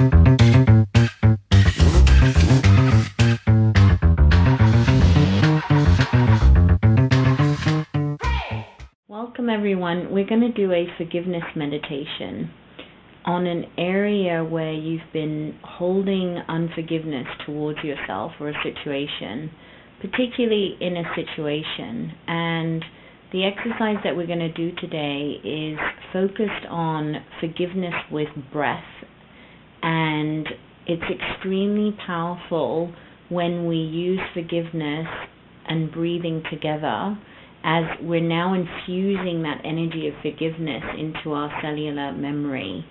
Welcome everyone. We're going to do a forgiveness meditation on an area where you've been holding unforgiveness towards yourself or a situation, particularly in a situation. And the exercise that we're going to do today is focused on forgiveness with breath, and it's extremely powerful when we use forgiveness and breathing together, as we're now infusing that energy of forgiveness into our cellular memory.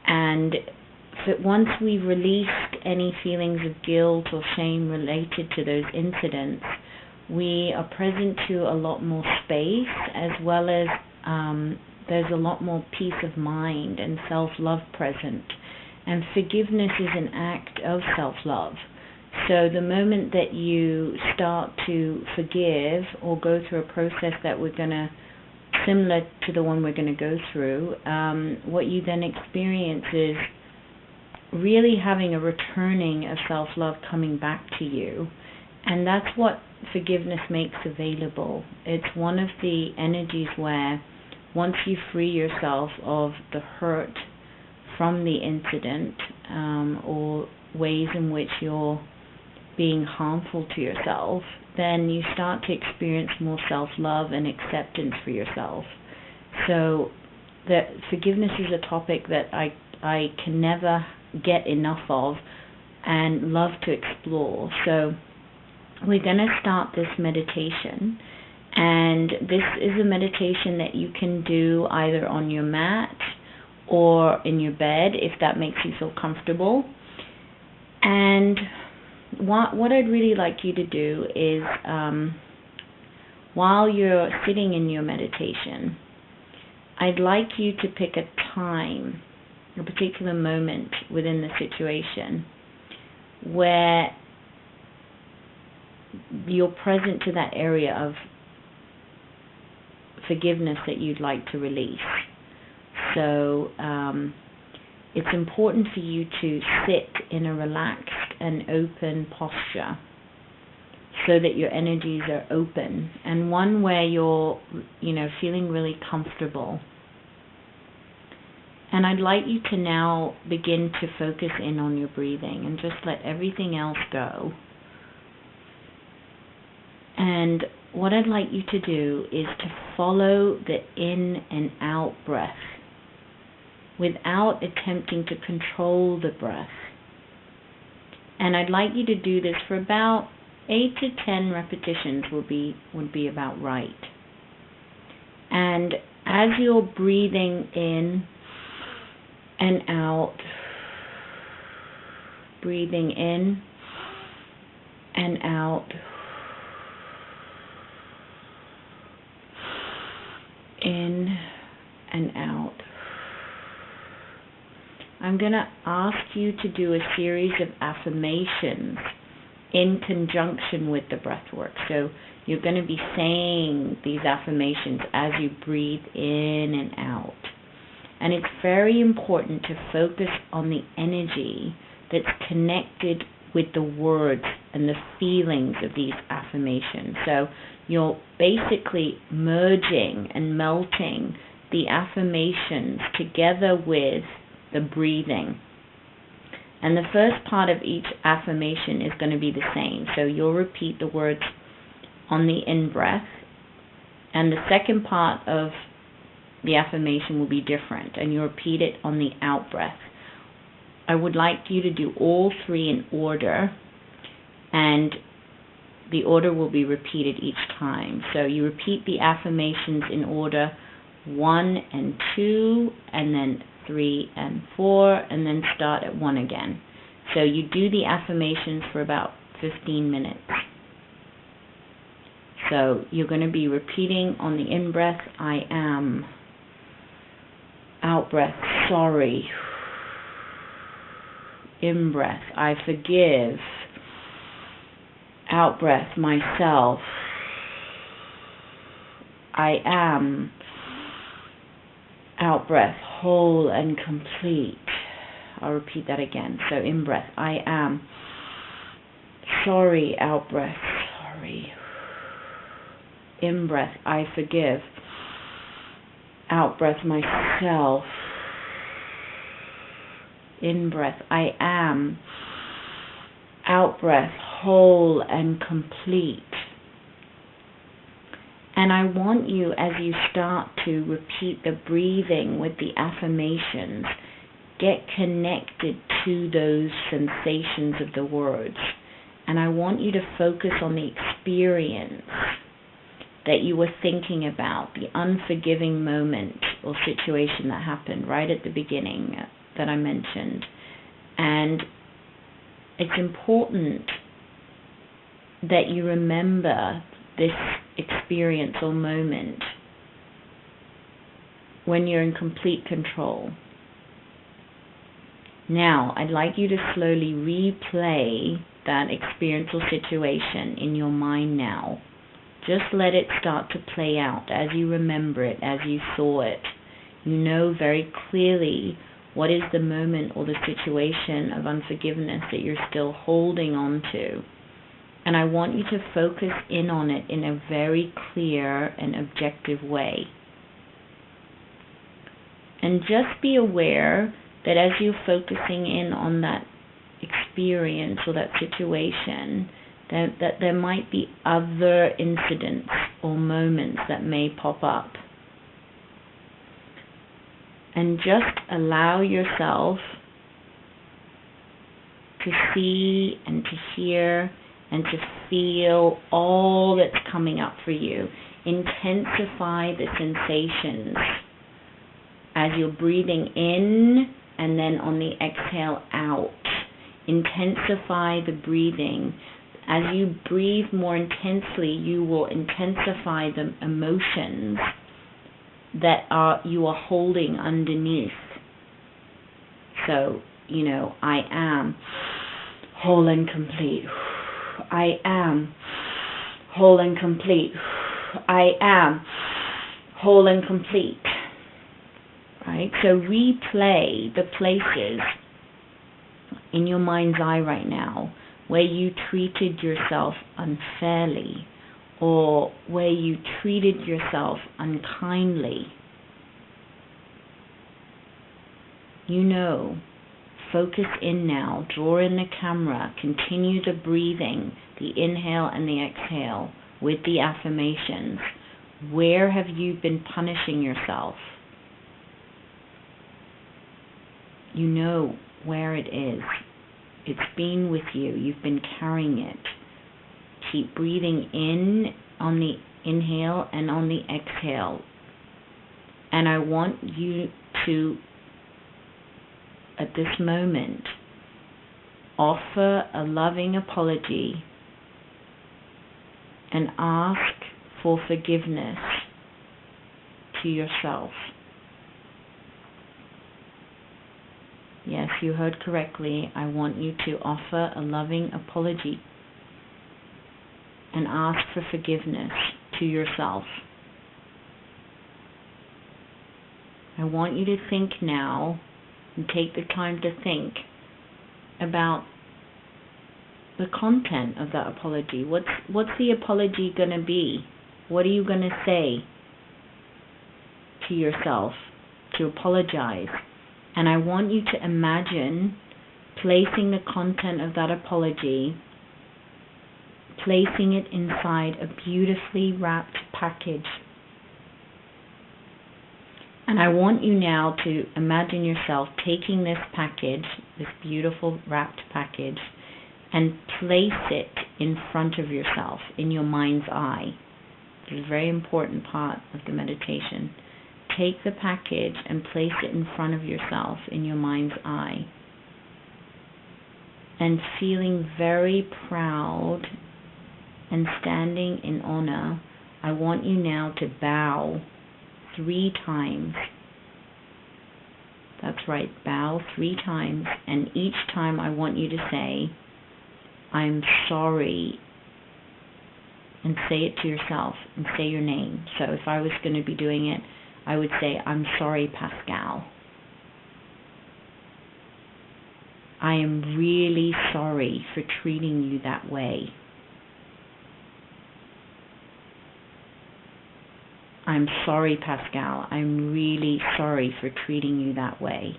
And once we've released any feelings of guilt or shame related to those incidents, we are present to a lot more space, as well as there's a lot more peace of mind and self-love present. And forgiveness is an act of self-love. So the moment that you start to forgive or go through a process that we're going to, similar to the one we're going to go through, what you then experience is really having a returning of self-love coming back to you. And that's what forgiveness makes available. It's one of the energies where once you free yourself of the hurt from the incident, or ways in which you're being harmful to yourself, then you start to experience more self-love and acceptance for yourself. So that forgiveness is a topic that I can never get enough of and love to explore. So we're going to start this meditation, and this is a meditation that you can do either on your mat or in your bed if that makes you feel comfortable. And what I'd really like you to do is, while you're sitting in your meditation, I'd like you to pick a time, a particular moment within the situation where you're present to that area of forgiveness that you'd like to release. So it's important for you to sit in a relaxed and open posture so that your energies are open, and one where you're, feeling really comfortable. And I'd like you to now begin to focus in on your breathing and just let everything else go. And what I'd like you to do is to follow the in and out breath without attempting to control the breath. And I'd like you to do this for about 8 to 10 repetitions would be about right. And as you're breathing in and out, breathing in and out, in and out, I'm going to ask you to do a series of affirmations in conjunction with the breath work. So you're going to be saying these affirmations as you breathe in and out. And it's very important to focus on the energy that's connected with the words and the feelings of these affirmations. So you're basically merging and melting the affirmations together with the breathing. And the first part of each affirmation is going to be the same. So you'll repeat the words on the in-breath, and the second part of the affirmation will be different, and you'll repeat it on the out-breath. I would like you to do all three in order, and the order will be repeated each time. So you repeat the affirmations in order 1 and 2, and then 3 and 4, and then start at 1 again. So you do the affirmations for about 15 minutes. So you're going to be repeating on the in-breath, I am. Out-breath, sorry. In-breath, I forgive. Out-breath, myself. I am. Out-breath, whole and complete. I'll repeat that again. So in breath, I am sorry. Out breath, sorry. In breath, I forgive. Out breath, myself. In breath, I am. Out breath, whole and complete. And I want you, as you start to repeat the breathing with the affirmations, get connected to those sensations of the words. And I want you to focus on the experience that you were thinking about, the unforgiving moment or situation that happened right at the beginning that I mentioned. And it's important that you remember this experience or moment when you're in complete control. Now, I'd like you to slowly replay that experience or situation in your mind now. Just let it start to play out as you remember it, as you saw it. You know very clearly what is the moment or the situation of unforgiveness that you're still holding on to. And I want you to focus in on it in a very clear and objective way. And just be aware that as you're focusing in on that experience or that situation, that there might be other incidents or moments that may pop up. And just allow yourself to see and to hear and to feel all that's coming up for you. Intensify the sensations as you're breathing in and then on the exhale out. Intensify the breathing. As you breathe more intensely, you will intensify the emotions that you are holding underneath. So, I am whole and complete. I am whole and complete. I am whole and complete. Right? So replay the places in your mind's eye right now where you treated yourself unfairly or where you treated yourself unkindly. Focus in now, draw in the camera, continue the breathing, the inhale and the exhale with the affirmations. Where have you been punishing yourself? You know where it is. It's been with you. You've been carrying it. Keep breathing in on the inhale and on the exhale. And I want you to, at this moment, offer a loving apology and ask for forgiveness to yourself. Yes, you heard correctly. I want you to offer a loving apology and ask for forgiveness to yourself. I want you to think now and take the time to think about the content of that apology. What's the apology going to be? What are you going to say to yourself to apologize? And I want you to imagine placing the content of that apology, placing it inside a beautifully wrapped package. And I want you now to imagine yourself taking this package, this beautiful wrapped package, and place it in front of yourself in your mind's eye. It's a very important part of the meditation. Take the package and place it in front of yourself in your mind's eye. And feeling very proud and standing in honor, I want you now to bow 3 times. That's right, bow 3 times. And each time I want you to say, I'm sorry. And say it to yourself and say your name. So if I was going to be doing it, I would say, I'm sorry, Pascal. I am really sorry for treating you that way. I'm sorry, Pascal. I'm really sorry for treating you that way.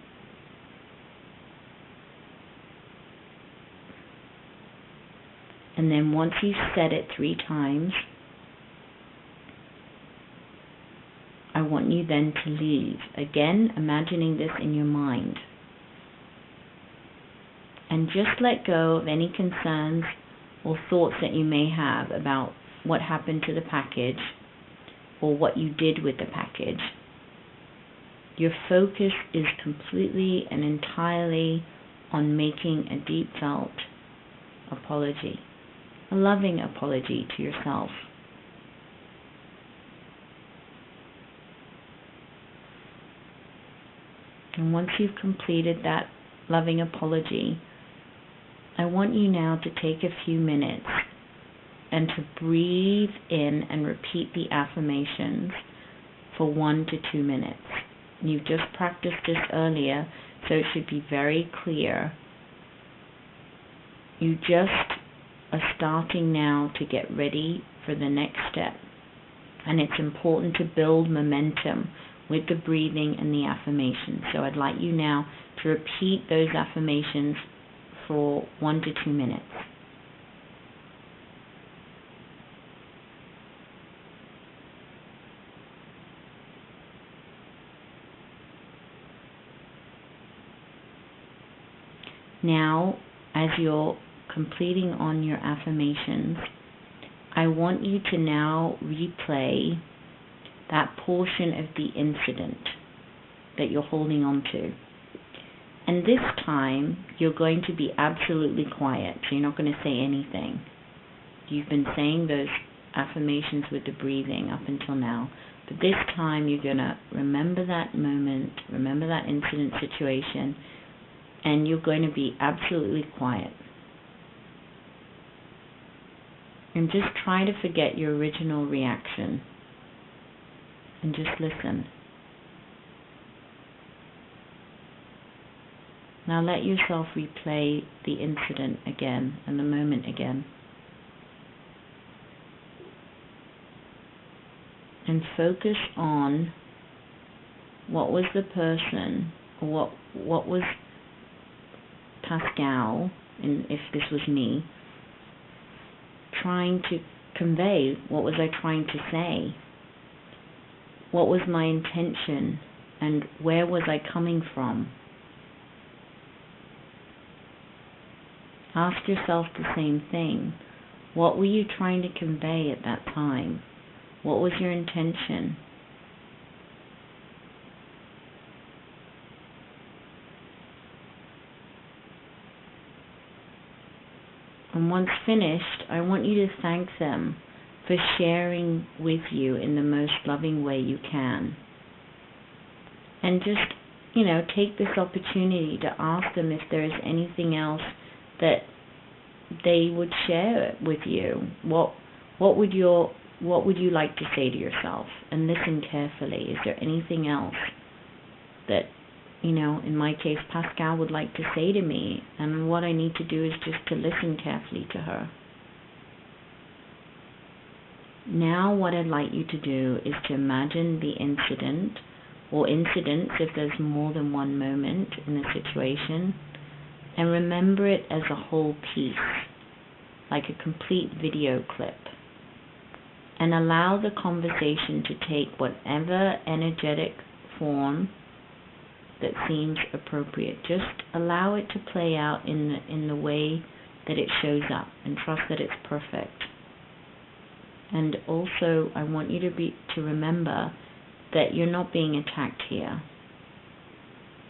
And then once you've said it 3 times, I want you then to leave. Again, imagining this in your mind. And just let go of any concerns or thoughts that you may have about what happened to the package or what you did with the package. Your focus is completely and entirely on making a deep felt apology, a loving apology to yourself. And once you've completed that loving apology, I want you now to take a few minutes and to breathe in and repeat the affirmations for 1 to 2 minutes. You've just practiced this earlier, so it should be very clear. You just are starting now to get ready for the next step. And it's important to build momentum with the breathing and the affirmations. So I'd like you now to repeat those affirmations for 1 to 2 minutes. Now, as you're completing on your affirmations, I want you to now replay that portion of the incident that you're holding on to. And this time, you're going to be absolutely quiet. So you're not going to say anything. You've been saying those affirmations with the breathing up until now. But this time, you're going to remember that moment, remember that incident situation, and you're going to be absolutely quiet. And just try to forget your original reaction. And just listen. Now let yourself replay the incident again and the moment again. And focus on what was the person, or what was Pascal, and if this was me, trying to convey. What was I trying to say? What was my intention, and where was I coming from? Ask yourself the same thing. What were you trying to convey at that time? What was your intention? And once finished, I want you to thank them for sharing with you in the most loving way you can. And just, take this opportunity to ask them if there is anything else that they would share with you. What would you like to say to yourself? And listen carefully. Is there anything else that, in my case, Pascal would like to say to me? And what I need to do is just to listen carefully to her. Now what I'd like you to do is to imagine the incident, or incidents if there's more than one moment in the situation, and remember it as a whole piece, like a complete video clip. And allow the conversation to take whatever energetic form that seems appropriate. Just allow it to play out in the way that it shows up, and trust that it's perfect. And also, I want you to remember that you're not being attacked here,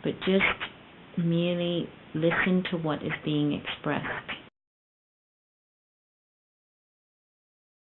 but just merely listen to what is being expressed.